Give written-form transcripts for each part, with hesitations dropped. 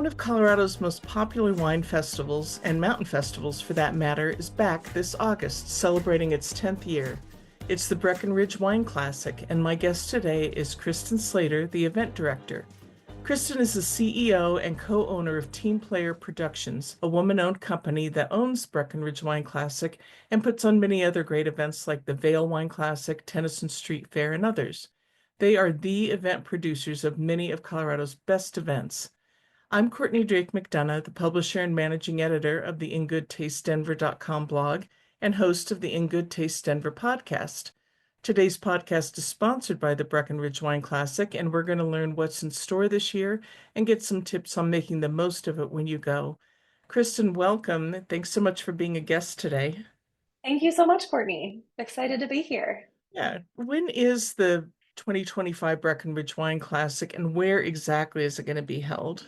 One of Colorado's most popular wine festivals, and mountain festivals for that matter, is back this August, celebrating its 10th year. It's the Breckenridge Wine Classic, and my guest today is Kristen Slater, the event director. Kristen is the CEO and co-owner of Team Player Productions, a woman-owned company that owns Breckenridge Wine Classic and puts on many other great events like the Vail Wine Classic, Tennyson Street Fair, and others. They are the event producers of many of Colorado's best events. I'm Courtney Drake McDonough, the publisher and managing editor of the InGoodTasteDenver.com blog and host of the In Good Taste Denver podcast. Today's podcast is sponsored by the Breckenridge Wine Classic, and we're going to learn what's in store this year and get some tips on making the most of it when you go. Kristen, welcome. Thanks so much for being a guest today. Thank you so much, Courtney. Excited to be here. Yeah, when is the 2025 Breckenridge Wine Classic, and where exactly is it going to be held?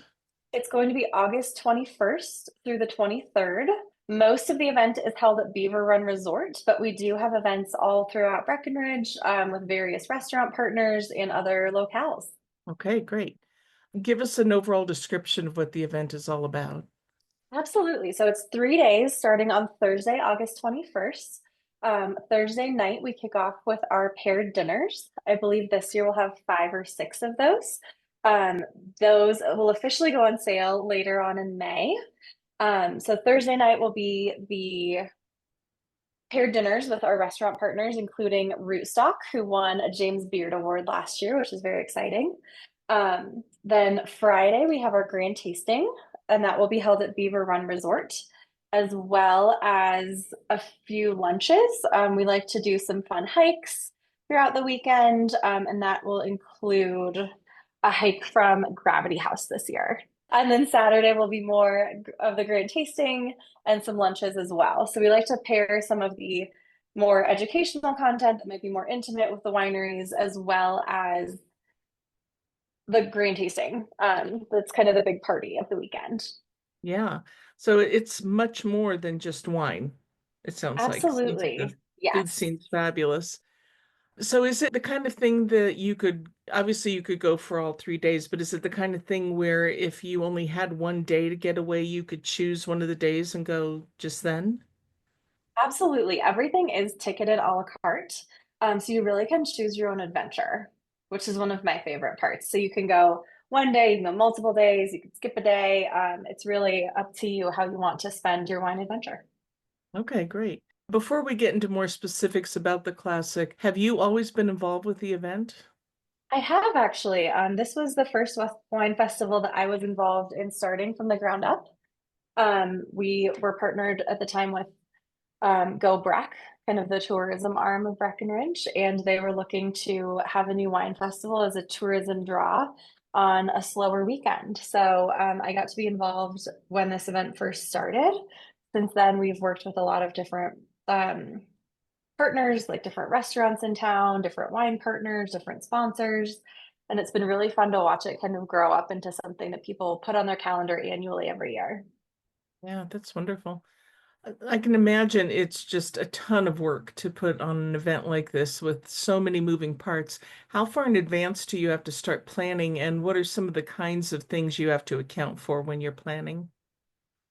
It's going to be August 21st through the 23rd. Most of the event is held at Beaver Run Resort, but we do have events all throughout Breckenridge with various restaurant partners and other locales. Okay, great. Give us an overall description of what the event is all about. Absolutely. So it's 3 days starting on Thursday, August 21st. Thursday night, we kick off with our paired dinners. I believe this year we'll have 5 or 6 of those. Um, those will officially go on sale later on in May. So Thursday night will be the paired dinners with our restaurant partners, including Rootstock, who won a James Beard Award last year, which is very exciting. Then Friday, we have our grand tasting, and that will be held at Beaver Run Resort, as well as a few lunches. We like to do some fun hikes throughout the weekend, and that will include a hike from Gravity House this year. And then Saturday will be more of the grand tasting and some lunches as well. So we like to pair some of the more educational content that might be more intimate with the wineries, as well as the grand tasting. That's kind of the big party of the weekend. Yeah. So it's much more than just wine. It sounds like. Sounds like the Absolutely. food Yes. seems fabulous. So is it the kind of thing that you could, obviously you could go for all 3 days, but is it the kind of thing where if you only had one day to get away, you could choose one of the days and go just then? Absolutely. Everything is ticketed a la carte. So you really can choose your own adventure, which is one of my favorite parts. So you can go one day, you can go multiple days, you can skip a day. It's really up to you how you want to spend your wine adventure. Okay, great. Before we get into more specifics about the classic, have you always been involved with the event? I have actually. This was the first wine festival that I was involved in starting from the ground up. We were partnered at the time with Go Breck, kind of the tourism arm of Breckenridge, and they were looking to have a new wine festival as a tourism draw on a slower weekend. So I got to be involved when this event first started. Since then, we've worked with a lot of different partners, like different restaurants in town, different wine partners, different sponsors. And it's been really fun to watch it kind of grow up into something that people put on their calendar annually every year. Yeah, that's wonderful. I can imagine it's just a ton of work to put on an event like this with so many moving parts. How far in advance do you have to start planning, and what are some of the kinds of things you have to account for when you're planning?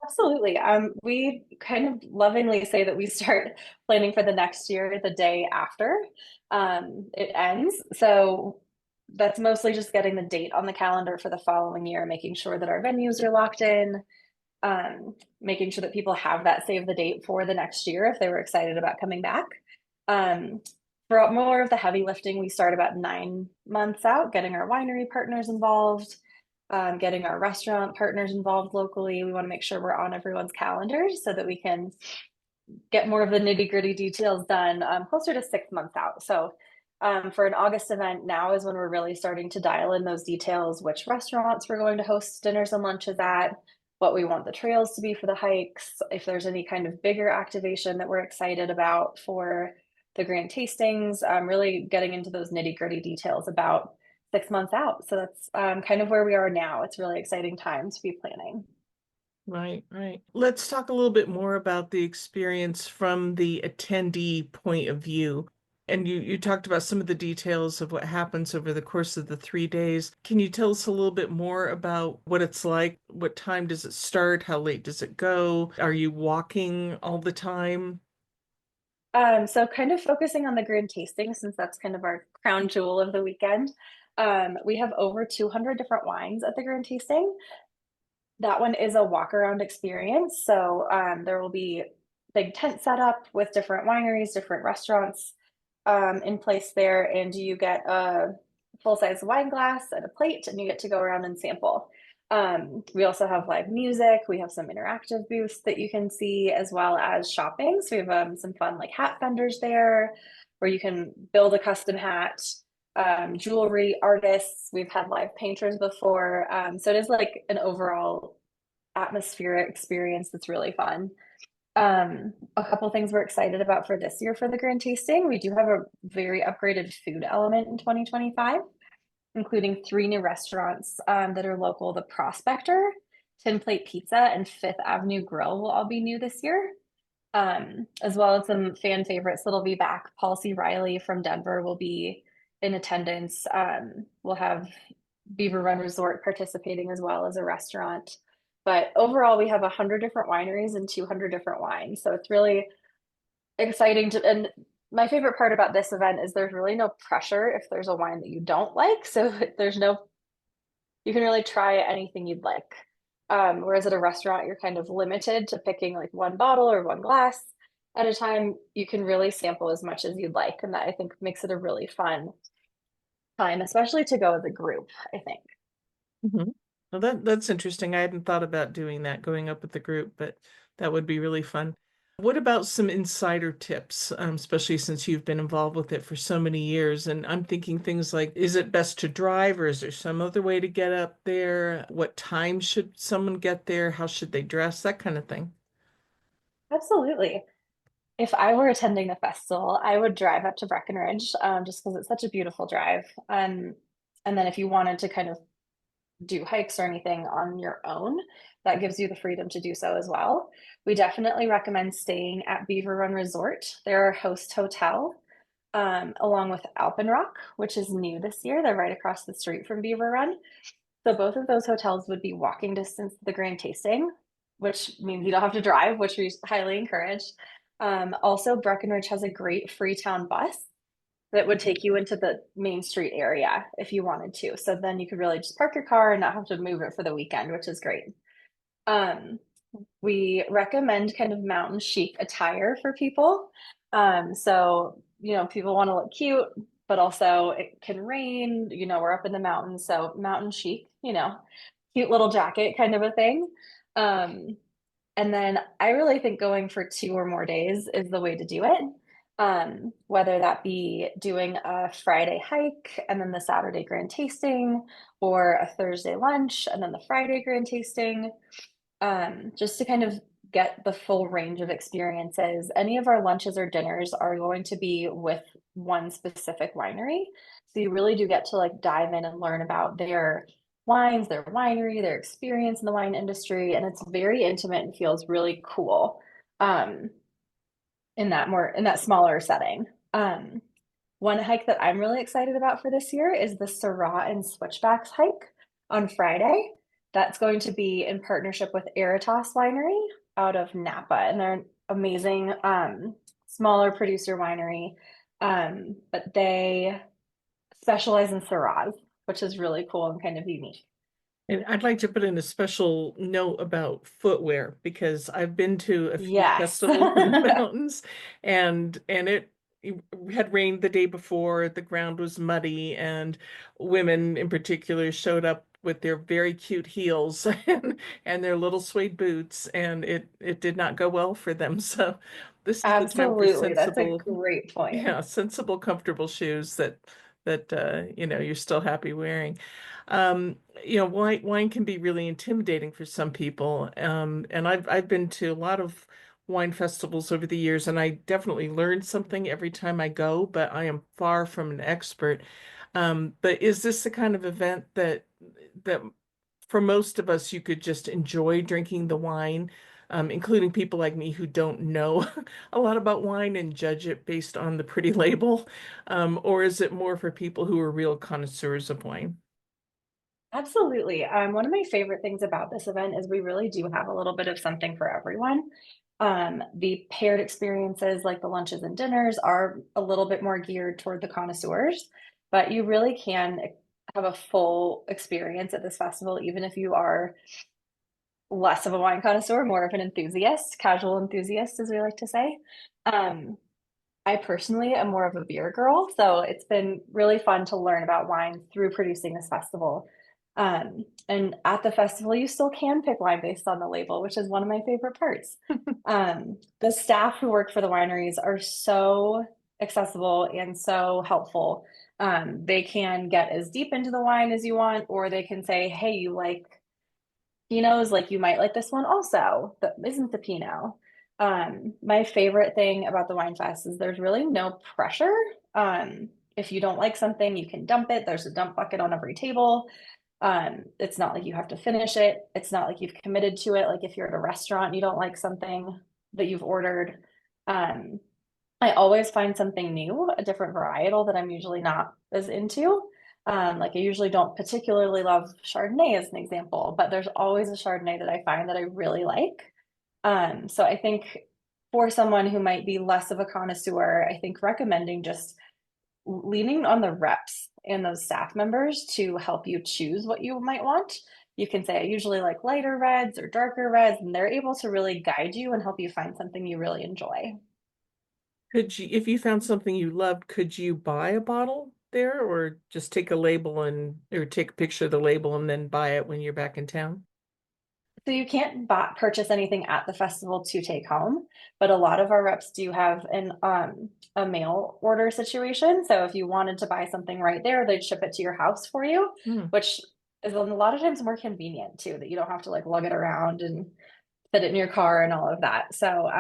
Absolutely. We kind of lovingly say that we start planning for the next year the day after it ends. So that's mostly just getting the date on the calendar for the following year, making sure that our venues are locked in, making sure that people have that save the date for the next year if they were excited about coming back. Um, for more of the heavy lifting, we start about 9 months out, getting our winery partners involved, getting our restaurant partners involved locally. We want to make sure we're on everyone's calendars so that we can get more of the nitty gritty details done closer to 6 months out. So for an August event, now is when we're really starting to dial in those details, which restaurants we're going to host dinners and lunches at, what we want the trails to be for the hikes, if there's any kind of bigger activation that we're excited about for the grand tastings, really getting into those nitty gritty details about 6 months out. So that's kind of where we are now. It's a really exciting time to be planning. Right, right. Let's talk a little bit more about the experience from the attendee point of view. And you talked about some of the details of what happens over the course of the 3 days. Can you tell us a little bit more about what it's like? What time does it start? How late does it go? Are you walking all the time? So kind of focusing on the grand tasting since that's kind of our crown jewel of the weekend. We have over 200 different wines at the grand tasting. That one is a walk around experience. So there will be big tent set up with different wineries, different restaurants in place there, and you get a full-size wine glass and a plate, and you get to go around and sample. We also have live music. We have some interactive booths that you can see, as well as shopping. So we have some fun like hat vendors there, where you can build a custom hat. Jewelry artists. We've had live painters before. So it is like an overall atmospheric experience that's really fun. A couple things we're excited about for this year for the grand tasting. We do have a very upgraded food element in 2025, including three new restaurants that are local. The Prospector, Tin Plate Pizza, and Fifth Avenue Grill will all be new this year, as well as some fan favorites that'll be back. Paul C. Riley from Denver will be in attendance. We'll have Beaver Run Resort participating as well as a restaurant. But overall, we have 100 different wineries and 200 different wines. So it's really exciting to, and my favorite part about this event is there's really no pressure if there's a wine that you don't like. So there's no, you can really try anything you'd like. Whereas at a restaurant, you're kind of limited to picking like one bottle or one glass at a time. You can really sample as much as you'd like. And that I think makes it a really fun time, especially to go as a group, I think. Mhm. Well, that's interesting. I hadn't thought about doing that, going up with the group, but that would be really fun. What about some insider tips, especially since you've been involved with it for so many years? And I'm thinking things like, is it best to drive or is there some other way to get up there? What time should someone get there? How should they dress? That kind of thing. Absolutely. If I were attending the festival, I would drive up to Breckenridge, just because it's such a beautiful drive. And then if you wanted to kind of do hikes or anything on your own, that gives you the freedom to do so as well. We definitely recommend staying at Beaver Run Resort. They're our host hotel, along with Alpenrock, which is new this year. They're right across the street from Beaver Run. So both of those hotels would be walking distance to the grand tasting, which means you don't have to drive, which we highly encourage. Also, Breckenridge has a great Freetown bus that would take you into the Main Street area if you wanted to. So then you could really just park your car and not have to move it for the weekend, which is great. Um, we recommend kind of mountain chic attire for people. So, people want to look cute, but also it can rain, we're up in the mountains, so mountain chic, cute little jacket kind of a thing. Um, and then I really think going for 2 or more days is the way to do it. Whether that be doing a Friday hike and then the Saturday grand tasting, or a Thursday lunch and then the Friday grand tasting, just to kind of get the full range of experiences. Any of our lunches or dinners are going to be with one specific winery. So you really do get to like dive in and learn about their wines, their winery, their experience in the wine industry. And it's very intimate and feels really cool um, in that smaller setting. One hike that I'm really excited about for this year is the Syrah and Switchbacks hike on Friday. That's going to be in partnership with Aerotos Winery out of Napa, and they're an amazing smaller producer winery, but they specialize in Syrahs, which is really cool and kind of unique. And I'd like to put in a special note about footwear because I've been to a few Yes. festivals in the mountains and it had rained the day before, the ground was muddy, and women in particular showed up with their very cute heels and their little suede boots, and it did not go well for them. So this is the time for Absolutely. That's a sensible, great point. yeah, sensible, comfortable shoes that you're still happy wearing. Wine can be really intimidating for some people. And I've been to a lot of wine festivals over the years, and I definitely learn something every time I go, but I am far from an expert. But is this the kind of event that for most of us you could just enjoy drinking the wine? including people like me who don't know a lot about wine and judge it based on the pretty label? Or is it more for people who are real connoisseurs of wine? Absolutely. One of my favorite things about this event is we really do have a little bit of something for everyone. The paired experiences, like the lunches and dinners, are a little bit more geared toward the connoisseurs, but you really can have a full experience at this festival, even if you are less of a wine connoisseur, more of an enthusiast, casual enthusiast, as we like to say. Um, I personally am more of a beer girl, so it's been really fun to learn about wine through producing this festival. And at the festival, you still can pick wine based on the label, which is one of my favorite parts. The staff who work for the wineries are so accessible and so helpful. They can get as deep into the wine as you want, or they can say, hey, you like Pinots, like you might like this one also, that isn't the Pinot. My favorite thing about the Wine Fest is there's really no pressure. If you don't like something, you can dump it. There's a dump bucket on every table. It's not like you have to finish it. It's not like you've committed to it. Like if you're at a restaurant, and you don't like something that you've ordered. Um, I always find something new, a different varietal that I'm usually not as into. Like I usually don't particularly love Chardonnay as an example, but there's always a Chardonnay that I find that I really like. So I think for someone who might be less of a connoisseur, I think recommending just leaning on the reps and those staff members to help you choose what you might want. You can say, I usually like lighter reds or darker reds, and they're able to really guide you and help you find something you really enjoy. Could you, if you found something you loved, could you buy a bottle there or just take a label and, or take a picture of the label and then buy it when you're back in town? So you can't purchase anything at the festival to take home, but a lot of our reps do have a mail order situation. So if you wanted to buy something right there, they'd ship it to your house for you, Hmm. which is a lot of times more convenient too, that you don't have to like lug it around and fit it in your car and all of that. So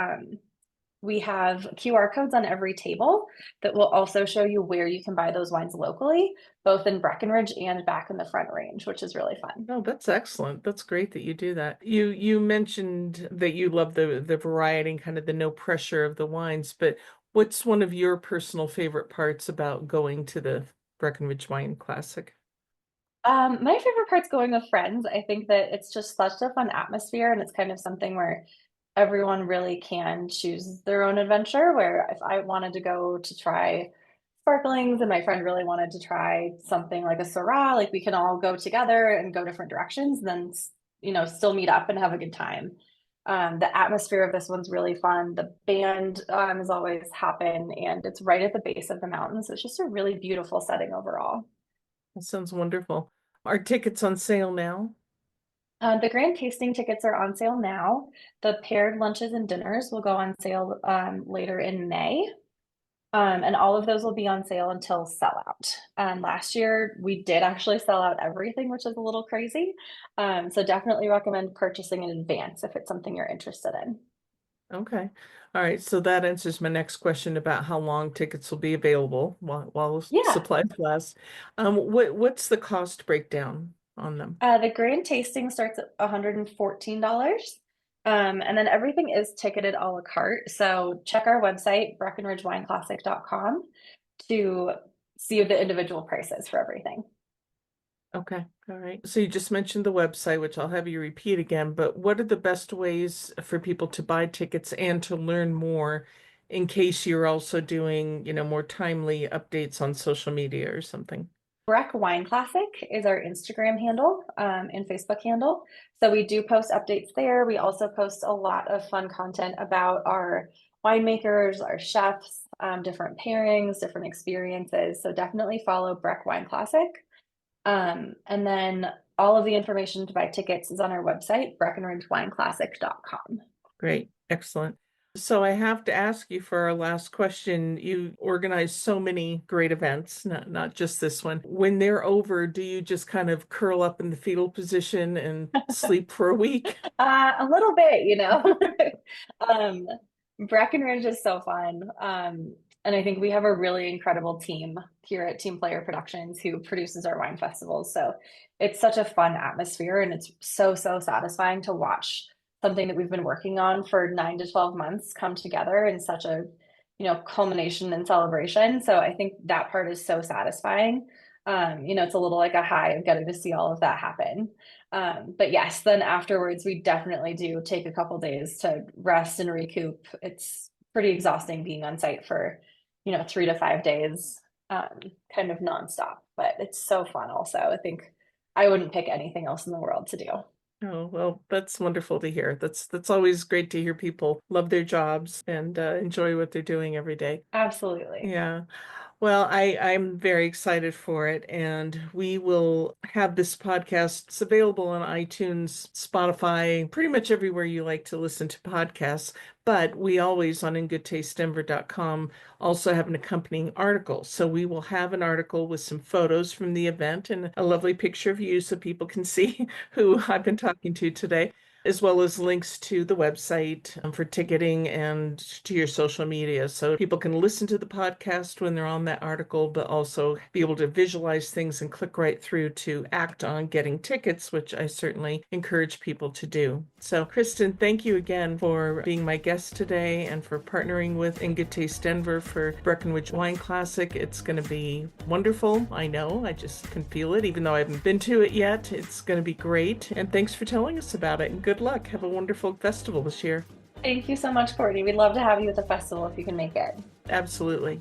we have QR codes on every table that will also show you where you can buy those wines locally, both in Breckenridge and back in the Front Range, which is really fun. No, that's excellent. That's great that you do that. You mentioned that you love the variety and kind of the no pressure of the wines, but what's one of your personal favorite parts about going to the Breckenridge Wine Classic? My favorite part's going with friends. I think that it's just such a fun atmosphere, and it's kind of something where everyone really can choose their own adventure. Where if I wanted to go to try sparklings and my friend really wanted to try something like a Syrah, like we can all go together and go different directions, and then still meet up and have a good time. The atmosphere of this one's really fun. The band is always hopping, and it's right at the base of the mountain, so it's just a really beautiful setting overall. That sounds wonderful. Are tickets on sale now? The grand tasting tickets are on sale now. The paired lunches and dinners will go on sale later in May. And all of those will be on sale until sellout. Last year, we did actually sell out everything, which is a little crazy. So definitely recommend purchasing in advance if it's something you're interested in. Okay. All right. So that answers my next question about how long tickets will be available while Yeah. supplies last. What's the cost breakdown on them? The grand tasting starts at $114. And then everything is ticketed a la carte. So check our website, breckenridgewineclassic.com, to see the individual prices for everything. Okay. All right. So you just mentioned the website, which I'll have you repeat again, but what are the best ways for people to buy tickets and to learn more in case you're also doing, more timely updates on social media or something? Breck Wine Classic is our Instagram handle and Facebook handle. So we do post updates there. We also post a lot of fun content about our winemakers, our chefs, different pairings, different experiences. So definitely follow Breck Wine Classic. And then all of the information to buy tickets is on our website, breckenridgewineclassic.com. Great. Excellent. So I have to ask you for our last question. You organize so many great events, not just this one. When they're over, do you just kind of curl up in the fetal position and sleep for a week? A little bit. Um, Breckenridge is so fun. And I think we have a really incredible team here at Team Player Productions who produces our wine festivals. So it's such a fun atmosphere and it's so, so satisfying to watch something that we've been working on for 9 to 12 months come together in such a, culmination and celebration. So I think that part is so satisfying. It's a little like a high of getting to see all of that happen. But yes, then afterwards, we definitely do take a couple days to rest and recoup. It's pretty exhausting being on site for, 3 to 5 days, kind of nonstop, but it's so fun also. I think I wouldn't pick anything else in the world to do. Oh, well, that's wonderful to hear. That's always great to hear people love their jobs and enjoy what they're doing every day. Absolutely. Yeah. Well, I'm very excited for it, and we will have this podcast available on iTunes, Spotify, pretty much everywhere you like to listen to podcasts. But we always on ingoodtastedenver.com also have an accompanying article. So we will have an article with some photos from the event and a lovely picture of you so people can see who I've been talking to today, as well as links to the website for ticketing and to your social media. So people can listen to the podcast when they're on that article, but also be able to visualize things and click right through to act on getting tickets, which I certainly encourage people to do. So, Kristen, thank you again for being my guest today and for partnering with In Good Taste Denver for Breckenridge Wine Classic. It's going to be wonderful. I know. I just can feel it, even though I haven't been to it yet. It's going to be great. And thanks for telling us about it. And good luck. Have a wonderful festival this year. Thank you so much, Courtney. We'd love to have you at the festival if you can make it. Absolutely.